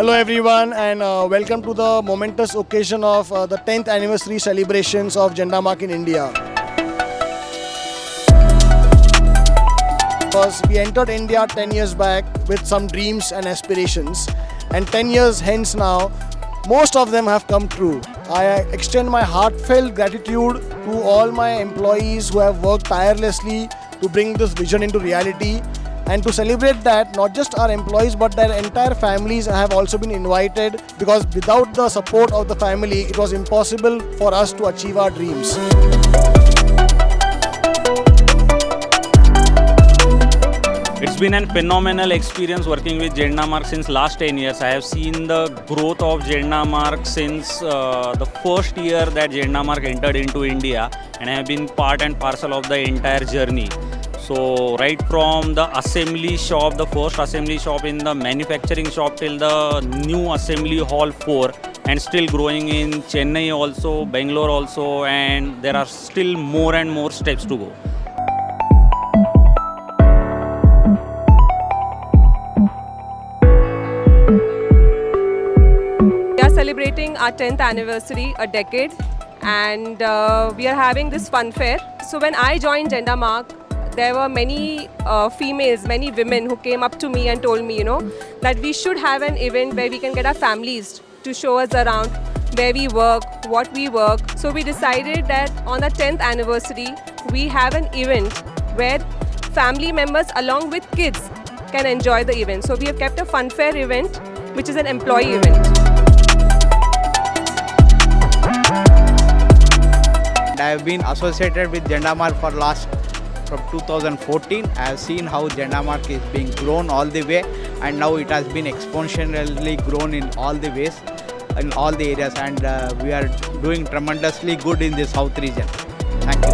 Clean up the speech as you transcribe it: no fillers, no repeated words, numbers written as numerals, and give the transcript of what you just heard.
Hello everyone and welcome to the momentous occasion of the 10th anniversary celebrations of Jendamark in India. Because we entered India 10 years back with some dreams and aspirations, and 10 years hence now, most of them have come true. I extend my heartfelt gratitude to all my employees who have worked tirelessly to bring this vision into reality. And to celebrate that, not just our employees but their entire families have also been invited, because without the support of the family, it was impossible for us to achieve our dreams. It's been a phenomenal experience working with Jendamark since last 10 years. I have seen the growth of Jendamark since the first year that Jendamark entered into India, and I have been part and parcel of the entire journey. So right from the assembly shop, the first assembly shop in the manufacturing shop, till the new assembly hall 4, and still growing in Chennai also, Bangalore also, and there are still more and more steps to go. We are celebrating our 10th anniversary, a decade, and we are having this fun fair. So when I joined Jendamark, there were many females, many women who came up to me and told me, that we should have an event where we can get our families to show us around where we work, what we work. So we decided that on the 10th anniversary, we have an event where family members along with kids can enjoy the event. So we have kept a fun fair event, which is an employee event. I have been associated with Jendamark from 2014. I have seen how Jendamark is being grown all the way, and now it has been exponentially grown in all the ways, in all the areas, and we are doing tremendously good in the south region. Thank you.